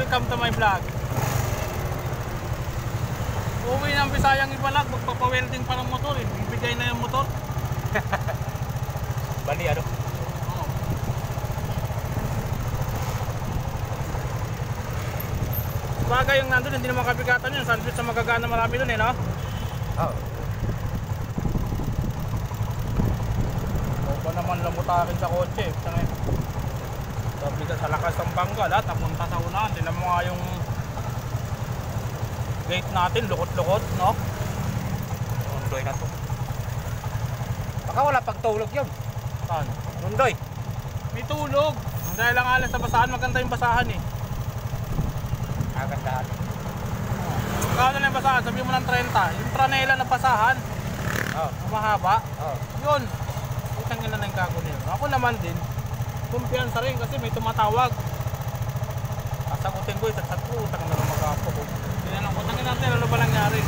welcome to my vlog. Uwi ng Bisayang Ibalag, magpapawelding pa ng motor, bibigay na yung motor. Bali ano? Oo. Bagay yung nandun, hindi naman kabigatan yun. Sandwich sa magagana marami dun no? Oo. O ba naman lamutakin sa kotse? Sabi ka sa lakas ng bangga, lahat napunta sa unahan. Tinan mo nga yung gate natin, lukot-lukot, no? Nundoy na to. Baka wala pang tulog yun. Saan? Nundoy. May tulog. Dahil lang alas sa basahan, maganda yung basahan eh. Agandaan. Kano na yung basahan, sabi mo ng 30. Yung tranela na basahan, Oo. mahaba. Oo. Yun. Utang na yung gago nila. Ako naman din, kumpiyansa rin kasi may tumatawag. Sasagutin ko, isatsat ko, utang na lang mag-apo ko. Tinanong ko, utangin natin, ano ba nangyari?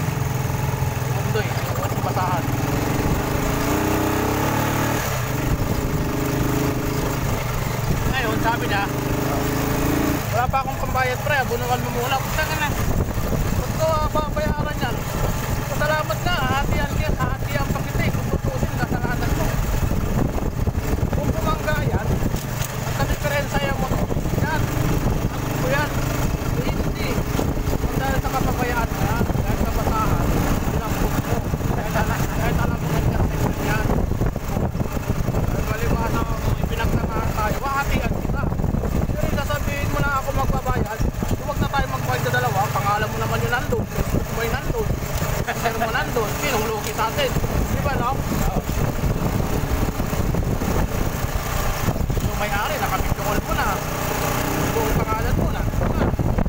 Mundoy, yung basahan. Ngayon, sabi niya, wala pa akong pambayad pre, abunukan mo muna. Utangin na. Ba't ko babayaran yan? Salamat na, hati-hatihan pa kita eh. Kung tutusin, kasalanan mo. Kung bumangga yan, at na-diferensya mo to, yan. Ako ko yan. Hindi. Kung dahil sa kapabayaan na, dahil sa basahan, pinampok ko. Kahit alam mo nag-internet yan. Dahil maliwanag ako, ipinagtangahan tayo, hati-hatihan kita. Pero sasabihin mo na ako magbabayad, huwag na tayo magbayad sa dalawa, pangalan mo naman yung nandun, Facebook mo yung nandun. Pero mo nandun, sinong lugi sa atin? Di ba no? Yung may-ari, nakapicture mo na. Buong pangalan mo na.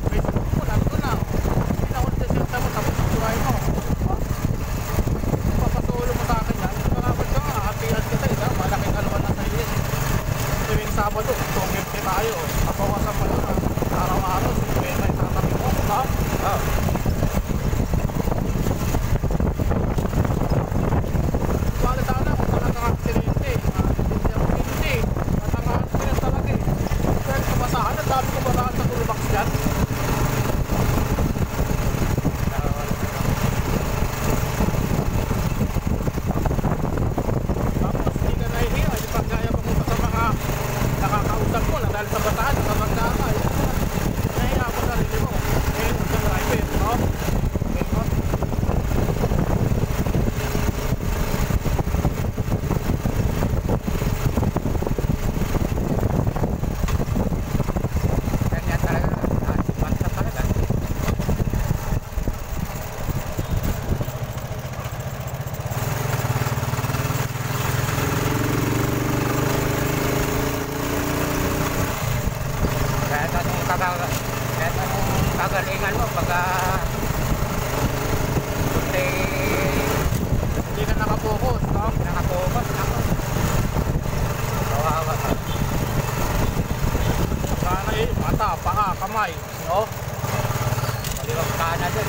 Facebook mo, nandun na. Pinakonsensya mo, tapos susuray mo. Papasulo mo sa akin yan. Marapad ka nga, hatihan kita eh. Malaking alawan na sa iyo. Tuwing Sabado, 250 tayo. Kapawasan mo yun. Araw-araw, 50 yung tatabi mo. Ha? Wala sana kung talagang aksidente. Hindi. Talagang aksidente talaga eh. Kaya kabasahan, ang dami kong basahan sa toolbox dyan. Tapos hindi ka nahihiya. Hindi pag gaya mo sa mga nakakausap mo na dahil sa basahan, nakabangga ka. Nahihiya mo sa sarili mo. Eh, sa driver, no? Ganyan talaga. Basta talaga. Kahit anong kagalingan mo pagka Hindi ka nakapokus, no? nakapokus ako. Kawawa ka. Sana eh, mata, paa, kamay, no? Kaliwag ka na dyan.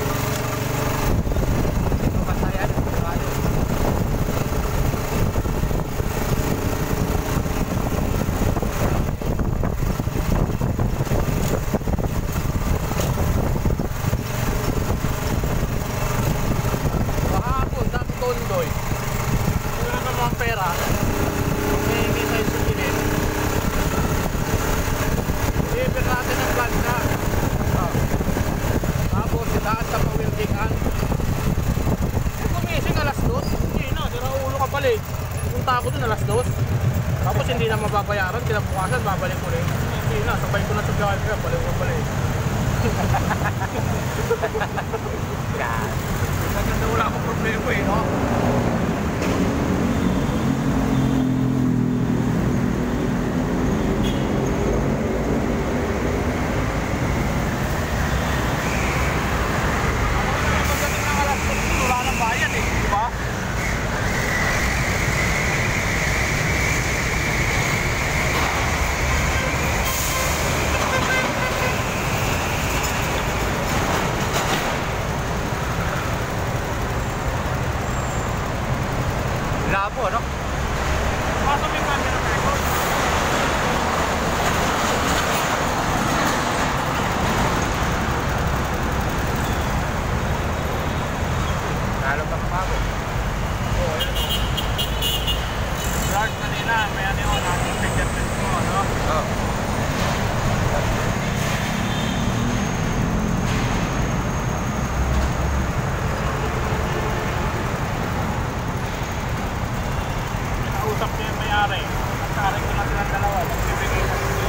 Ito kasayan. Kahapon, dami kondoy. Wala namang pera. May tayo sumilin. Deliver natin ang plan na. Tapos, sitaan sa pawildingan. Gumising alas 2. Hindi na, sira ulo ka pala eh. Punta ako dun alas 2. Tapos hindi na mababayaran, kinabukasan, babalik ko rin. Hindi na, sabay ko na sa gawin ka, balik ko pala eh. Yan. Kasi wala akong problema eh, no? Pagdating ng alas 2, wala ng bayan eh, di ba? na, may ano yung natin fingerprint mo, no? Oo. Nausap niya yung may-ari. Nagsaring ko na silang dalawa. Nagbibigay na sila.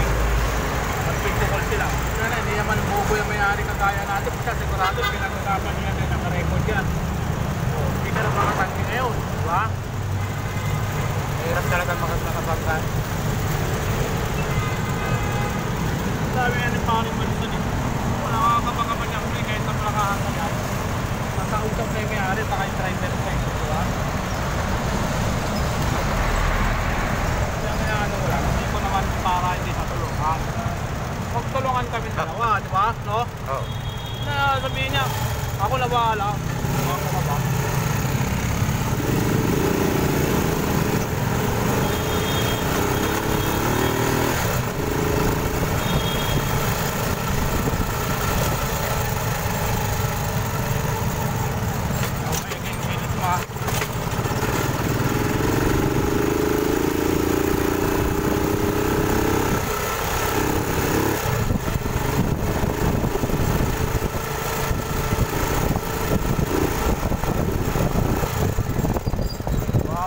Nagpindukol sila. Pero hindi naman bubo yung may-ari kagaya natin. Kasi sigurado pinag-usapan niya na naka-record yan. So, hindi ka na makatanggi ngayon. Diba? Hirap talaga makapagkan. Sabi nga ni Paring Malusan eh. Wala kakapagapan niya kung kahit na malakahan ka yan. Nakausap na yung may-ari at yung driver ko eh. Diba? Kaya ano ko lang. Hindi ko naman para hindi sa tulungan. Magtulungan kami dalawa, di ba? No? Oo. Na sabihin niya, ako na bahala. Ako ka ba?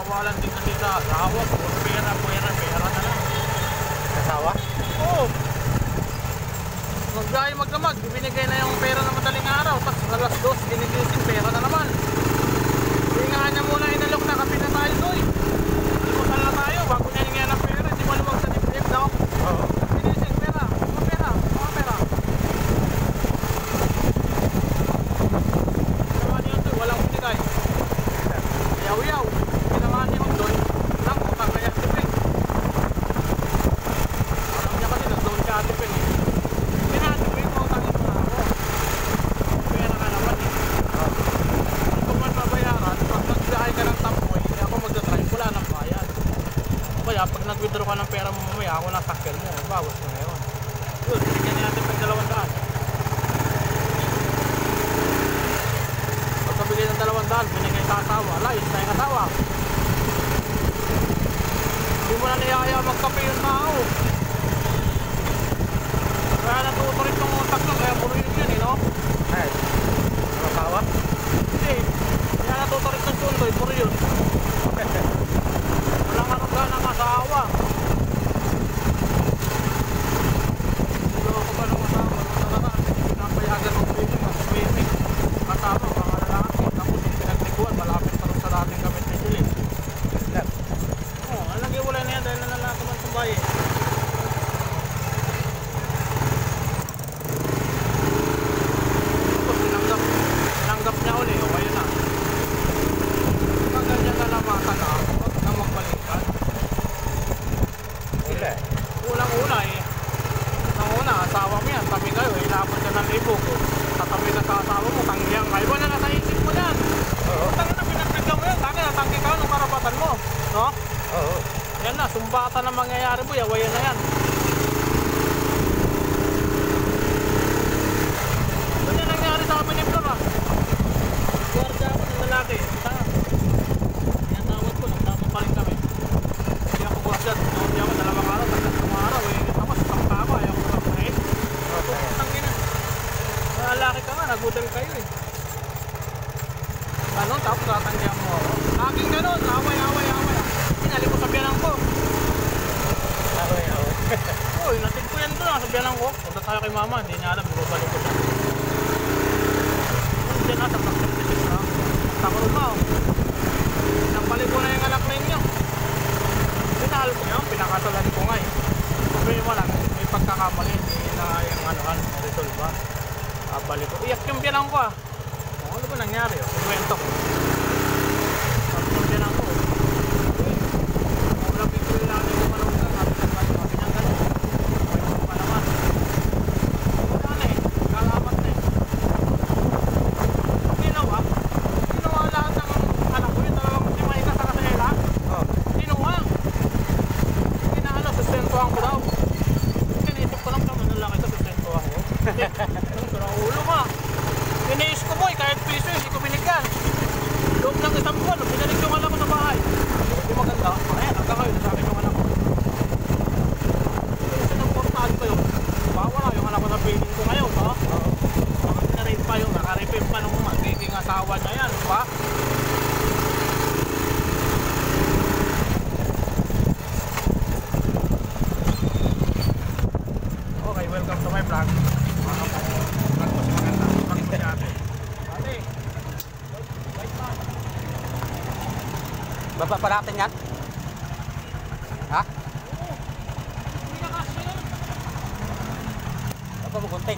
Walang din kasi sa asawa, puro pera na lang. Kasawa? Oo. Magdaya magdamag, binigay na yung pera na madaling araw, tapos alas 2, ginigising, pera na naman. Hindi nga niya muna inalok na kapit na tayo doy. Imusal na tayo, bago niya nga ng pera, hindi maluwag sa dibdib daw. Oo. Ginising, pera, mga pera. Naman yun doy, walang binigay. Yaw-yaw. Naman yung doon, lang utang kaya tipin. Alam niya kasi nag-doon ka tipin eh. Pinatipin mo, utangin mo na ako. Pera ka naman eh. Hindi ko man mabayaran, pag nagbiyahe ka ng tampoy, hindi ako magdadrive, wala nang bayad. Kaya pag nag-withdraw ka ng pera mo mamaya, ako na takkel mo, bawas mo ngayon. Yun, binigyan niya natin pag 200. Pag nabigay ng 200, binigay sa asawa, layos na yung asawa. Hindi mo na niyaya magkape yung tao. Kaya natuturit yung utak nyo, kaya puro yun yan eh, no? Ay, kasawa? Hindi, kaya natuturit ng sundoy, puro yun. Walang karga ng asawa. Hindi ako ba ng asawa? Talaga, pinapayagan ng swimming, mag-swimming. Kasama, mga lalaki. Tapos yung pinagliguan, malapit pa rin sa dating gamit ni Julie. Wala na yan dahil nalalaki man sa bayan. Tapos tinanggap niya ulit, o kayo na. Pag ganyan na naman ka, huwag na magbalikan. Wala. Unang-una eh. Unang-una, asawa mo yan, tabi kayo, ilapot ka ng libo ko. Tatabi ka sa asawa mo, tanggiyang kayo. Wala na sa isip mo yan. Oo. Tangin na pinagpigyan mo yan, tangin na tanggi ka ng karapatan mo. No? Oo. Yan na, sumbatan na mangyayari mo, yawayan na yan. Ganyan nangyari sa amin ni Flora. Guardia ako ng lalaki. Yan tawad ko, nagtama pa rin kami. Hindi ako guardia, hindi ako 2 araw, 3 araw. Tapos sakta ako, ayaw ko kapatid. Tangin na. Lalaki ka nga, nagudal kayo eh. Ano, tapos tatanggihan mo ako. Aking ganun, away. Pinali ko sa biyanang ko. Away. Uy, natin ko yan doon sa biyanang ko. Punta tayo kay mama, hindi niya alam, ibabalik ko siya. Diyan na, sa pag-septisis na. Takot ba oh. Napalik ko na yung anak ninyo. Pinahal ko yun, pinakatalan ko nga eh. Sabihin mo lang, may pagkakamali, hindi na yung resolve ba. Balik ko. Iyak yung biyanang ko ah. Ano ba nangyari oh? Kwento ko. Sabi yung biyanang ko. Wala picture lang yung manong ka. Sabi niyang gano'n. Kwento pa naman. Wala na eh. Kalamat na eh. Ginawa lahat ng anak ko. Yung talagang si Maika sa Kasela. Ginawa. Sustentuhan ko daw. Kinisip ko lang naman ng laki ko, sustentuhan ko. Ito na ulo ka. Iniis ko boy, kahit piso hindi ko binigyan. Loob ng 1 buwan, binalig yung anak ko sa bahay. Hindi maganda. Ayan, hanggang ngayon, sa akin yung anak ko. ba natin yan? Ha? Hindi na kasi yun. Ito mo kunti.